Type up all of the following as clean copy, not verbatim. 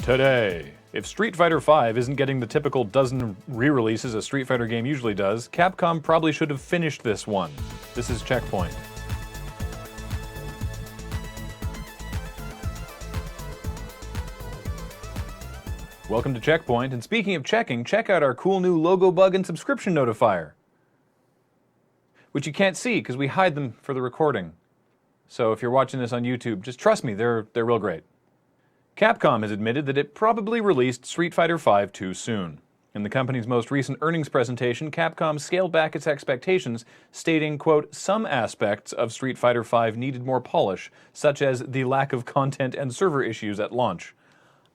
Today, if Street Fighter V isn't getting the typical dozen re-releases a Street Fighter game usually does, Capcom probably should have finished this one. This is CheckPoint. Welcome to CheckPoint, and speaking of checking, check out our cool new logo bug and subscription notifier, which you can't see because we hide them for the recording. So if you're watching this on YouTube, just trust me, they're real great. Capcom has admitted that it probably released Street Fighter V too soon. In the company's most recent earnings presentation, Capcom scaled back its expectations, stating, quote, "Some aspects of Street Fighter V needed more polish, such as the lack of content and server issues at launch."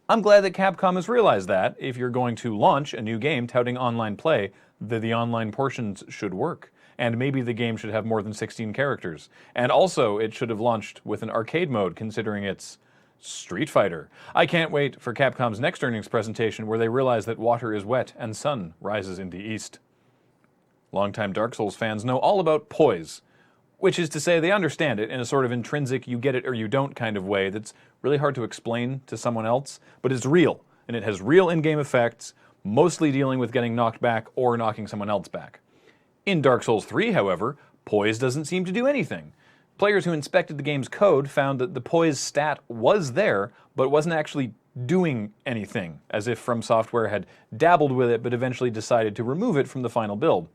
I'm glad that Capcom has realized that, if you're going to launch a new game touting online play, the online portions should work. And maybe the game should have more than 16 characters. And also, it should have launched with an arcade mode, considering it's Street Fighter. I can't wait for Capcom's next earnings presentation where they realize that water is wet and sun rises in the east. Longtime Dark Souls fans know all about poise, which is to say they understand it in a sort of intrinsic you get it or you don't kind of way that's really hard to explain to someone else, but it's real, and it has real in-game effects, mostly dealing with getting knocked back or knocking someone else back. In Dark Souls 3, however, poise doesn't seem to do anything. Players who inspected the game's code found that the poise stat was there, but wasn't actually doing anything, as if From Software had dabbled with it but eventually decided to remove it from the final build.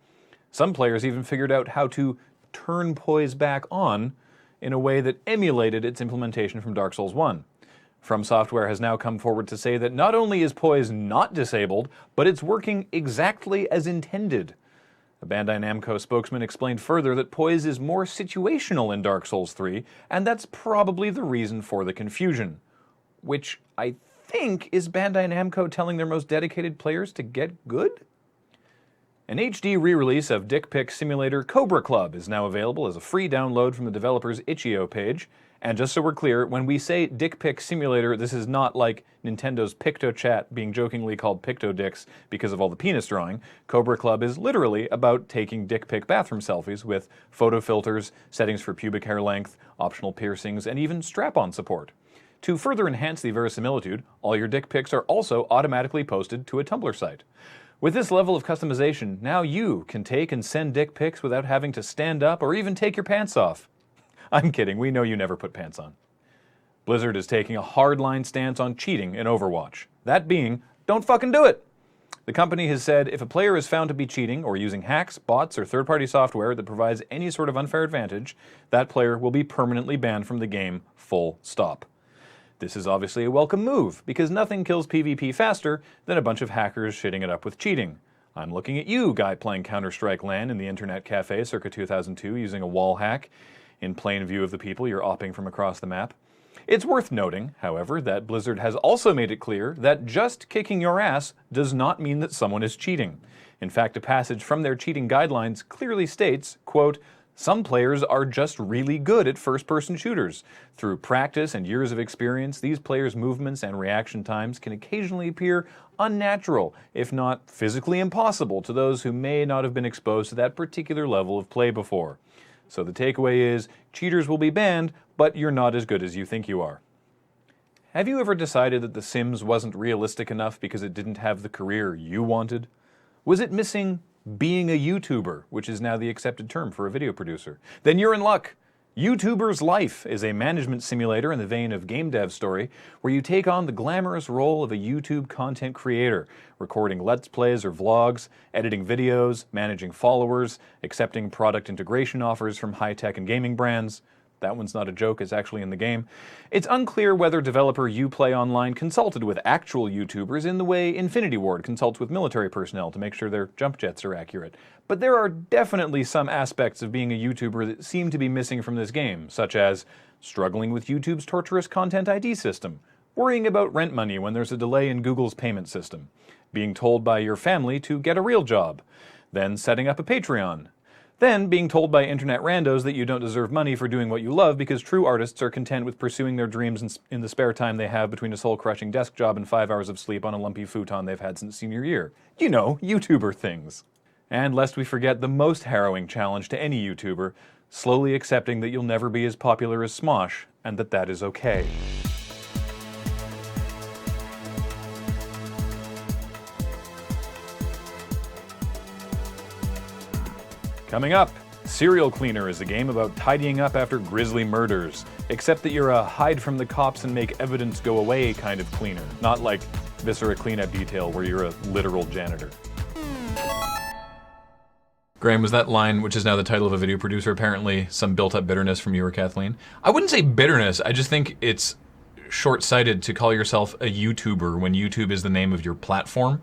Some players even figured out how to turn poise back on in a way that emulated its implementation from Dark Souls 1. From Software has now come forward to say that not only is poise not disabled, but it's working exactly as intended. A Bandai Namco spokesman explained further that poise is more situational in Dark Souls 3, and that's probably the reason for the confusion. Which I think is Bandai Namco telling their most dedicated players to get good? An HD re-release of Dick Pic Simulator Cobra Club is now available as a free download from the developer's itch.io page. And just so we're clear, when we say Dick Pic Simulator, this is not like Nintendo's PictoChat being jokingly called PictoDicks because of all the penis drawing. Cobra Club is literally about taking dick pic bathroom selfies with photo filters, settings for pubic hair length, optional piercings, and even strap-on support. To further enhance the verisimilitude, all your dick pics are also automatically posted to a Tumblr site. With this level of customization, now you can take and send dick pics without having to stand up or even take your pants off. I'm kidding, we know you never put pants on. Blizzard is taking a hardline stance on cheating in Overwatch. That being, don't fucking do it! The company has said if a player is found to be cheating or using hacks, bots, or third-party software that provides any sort of unfair advantage, that player will be permanently banned from the game, full stop. This is obviously a welcome move, because nothing kills PvP faster than a bunch of hackers shitting it up with cheating. I'm looking at you, guy playing Counter-Strike LAN in the internet cafe circa 2002 using a wall hack, in plain view of the people you're opping from across the map. It's worth noting, however, that Blizzard has also made it clear that just kicking your ass does not mean that someone is cheating. In fact, a passage from their cheating guidelines clearly states, quote, "Some players are just really good at first-person shooters. Through practice and years of experience, these players' movements and reaction times can occasionally appear unnatural, if not physically impossible, to those who may not have been exposed to that particular level of play before." So the takeaway is, cheaters will be banned, but you're not as good as you think you are. Have you ever decided that The Sims wasn't realistic enough because it didn't have the career you wanted? Was it missing being a YouTuber, which is now the accepted term for a video producer? Then you're in luck. YouTuber's Life is a management simulator in the vein of Game Dev Story, where you take on the glamorous role of a YouTube content creator, recording Let's Plays or vlogs, editing videos, managing followers, accepting product integration offers from high-tech and gaming brands. That one's not a joke, it's actually in the game. It's unclear whether developer Uplay Online consulted with actual YouTubers in the way Infinity Ward consults with military personnel to make sure their jump jets are accurate. But there are definitely some aspects of being a YouTuber that seem to be missing from this game, such as struggling with YouTube's torturous content ID system, worrying about rent money when there's a delay in Google's payment system, being told by your family to get a real job, then setting up a Patreon, then being told by internet randos that you don't deserve money for doing what you love because true artists are content with pursuing their dreams in the spare time they have between a soul-crushing desk job and 5 hours of sleep on a lumpy futon they've had since senior year. You know, YouTuber things. And lest we forget the most harrowing challenge to any YouTuber, slowly accepting that you'll never be as popular as Smosh, and that is okay. Coming up, Serial Cleaner is a game about tidying up after grisly murders, except that you're a hide from the cops and make evidence go away kind of cleaner, not like Viscera cleanup detail where you're a literal janitor. Graham, was that line, which is now the title of a video producer, apparently some built-up bitterness from you or Kathleen? I wouldn't say bitterness, I just think it's short-sighted to call yourself a YouTuber when YouTube is the name of your platform.